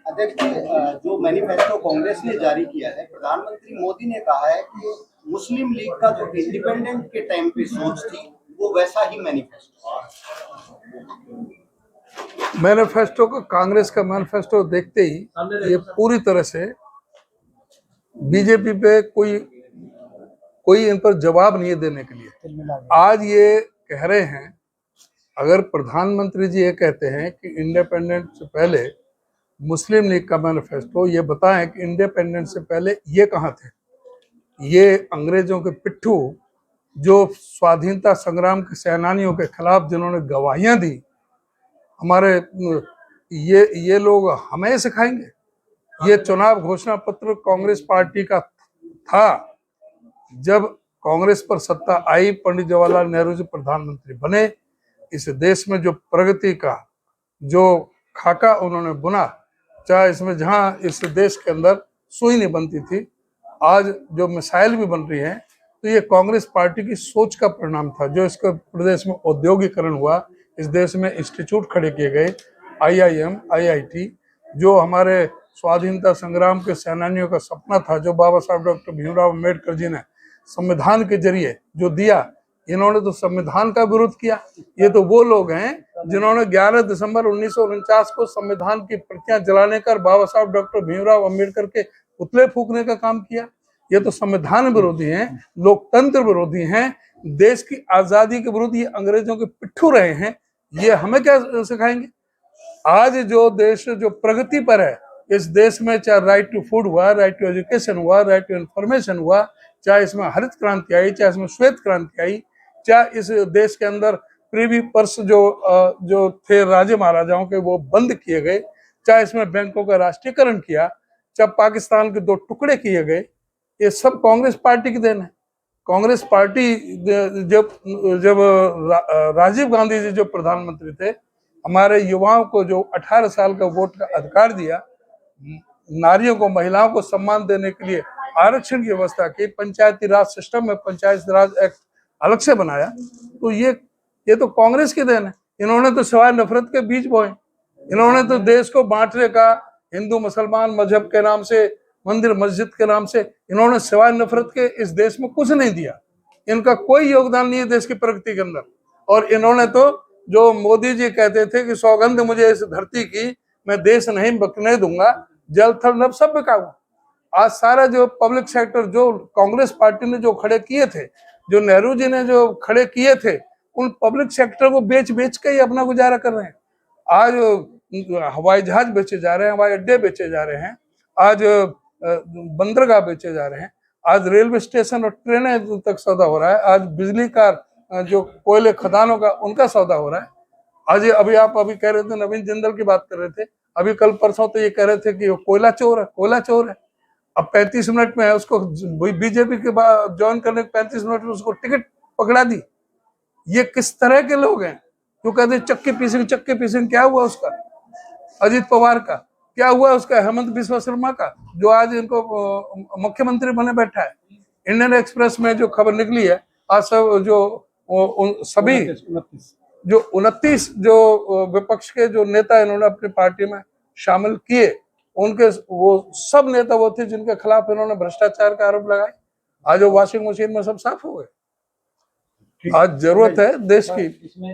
अध्यक्ष जी, जो मैनिफेस्टो कांग्रेस ने जारी किया है, प्रधानमंत्री मोदी ने कहा है कि मुस्लिम लीग का जो इंडिपेंडेंट के टाइम पे सोच थी वो वैसा ही मैनिफेस्टो। मैनिफेस्टो को, कांग्रेस का मैनिफेस्टो देखते ही ये पूरी तरह से बीजेपी पे कोई इन पर जवाब नहीं है देने के लिए। आज ये कह रहे हैं, अगर प्रधानमंत्री जी ये कहते हैं कि इंडिपेंडेंट से पहले मुस्लिम लीग का मैनिफेस्टो, ये बताएं कि इंडिपेंडेंट से पहले ये कहाँ थे। ये अंग्रेजों के पिट्ठू, जो स्वाधीनता संग्राम के सेनानियों के खिलाफ जिन्होंने गवाहियां दी, हमारे ये लोग हमें सिखाएंगे। ये चुनाव घोषणा पत्र कांग्रेस पार्टी का था। जब कांग्रेस पर सत्ता आई, पंडित जवाहरलाल नेहरू जी प्रधानमंत्री बने, इस देश में जो प्रगति का जो खाका उन्होंने बुना, चाहे इसमें जहां इस देश के अंदर सुई नहीं बनती थी, आज जो मिसाइल भी बन रही हैं, तो ये कांग्रेस पार्टी की सोच का परिणाम था। जो इसके प्रदेश में औद्योगिकरण हुआ, इस देश में इंस्टीट्यूट खड़े किए गए, IIM, IIT, जो हमारे स्वाधीनता संग्राम के सेनानियों का सपना था, जो बाबा साहब डॉक्टर भीमराव अम्बेडकर जी ने संविधान के जरिए जो दिया, इन्होंने तो संविधान का विरोध किया। ये तो वो लोग हैं जिन्होंने 11 दिसंबर 1949 को संविधान की प्रतियां जलाने कर बाबा साहब डॉक्टर भीमराव अम्बेडकर के पुतले फूकने का काम किया। ये तो संविधान विरोधी हैं, लोकतंत्र विरोधी हैं, देश की आजादी के विरोधी, ये अंग्रेजों के पिट्ठू रहे हैं। ये हमें क्या सिखाएंगे? आज जो देश जो प्रगति पर है, इस देश में चाहे राइट टू फूड हुआ, राइट टू एजुकेशन हुआ, राइट टू इंफॉर्मेशन हुआ, चाहे इसमें हरित क्रांति आई, चाहे इसमें श्वेत क्रांति आई, चाहे इस देश के अंदर प्रीवी पर्स जो थे राजे महाराजाओं के वो बंद किए गए, चाहे इसमें बैंकों का राष्ट्रीयकरण किया, चाहे पाकिस्तान के 2 टुकड़े किए गए, ये सब कांग्रेस पार्टी की देन है। कांग्रेस पार्टी जब राजीव गांधी जी जो प्रधानमंत्री थे, हमारे युवाओं को जो 18 साल का वोट का अधिकार दिया, नारियों को, महिलाओं को सम्मान देने के लिए आरक्षण की व्यवस्था की, पंचायती राज सिस्टम में पंचायती राज एक्ट अलग से बनाया, तो ये तो कांग्रेस की देन है। इन्होंने तो सिवाय नफरत के बीज बोए। इन्होंने तो देश को बांटने का, हिंदू मुसलमान मजहब के नाम से, मंदिर मस्जिद के नाम से, इन्होंने सिवाय नफरत के इस देश में कुछ नहीं दिया। इनका कोई योगदान नहीं है देश की प्रगति के अंदर। और इन्होंने तो, जो मोदी जी कहते थे कि सौगंध मुझे इस धरती की, मैं देश नहीं बकने दूंगा, जल थल नभ सब बिकाऊंगा। आज सारा जो पब्लिक सेक्टर जो कांग्रेस पार्टी ने जो खड़े किए थे, जो नेहरू जी ने जो खड़े किए थे, उन पब्लिक सेक्टर को बेच के ही अपना गुजारा कर रहे हैं। आज हवाई जहाज बेचे जा रहे हैं, हवाई अड्डे बेचे जा रहे हैं, आज बंदरगाह बेचे जा रहे हैं, आज रेलवे स्टेशन और ट्रेनें तक सौदा हो रहा है, आज बिजली का जो कोयले खदानों का उनका सौदा हो रहा है। आज आप अभी कह रहे थे, नवीन जिंदल की बात कर रहे थे, अभी कल परसों तो ये कह रहे थे कि कोयला चोर है, कोयला चोर है। अब 35 मिनट में है, उसको बीजेपी के बाद ज्वाइन करने के 35 मिनट में उसको टिकट पकड़ा दी। ये किस तरह के लोग हैं? जो कहते चक्के पीसेंगे, क्या हुआ उसका? अजित पवार का क्या हुआ? उसका हेमंत बिस्वा शर्मा का, जो आज इनको मुख्यमंत्री बने बैठा है। इंडियन एक्सप्रेस में जो खबर निकली है, आज सब जो सभी जो 29 जो विपक्ष के जो नेता इन्होंने अपनी पार्टी में शामिल किए, उनके वो सब नेता वो थे जिनके खिलाफ इन्होंने भ्रष्टाचार का आरोप लगाए। आज वो वॉशिंग मशीन में सब साफ हो गए। आज जरूरत है देश की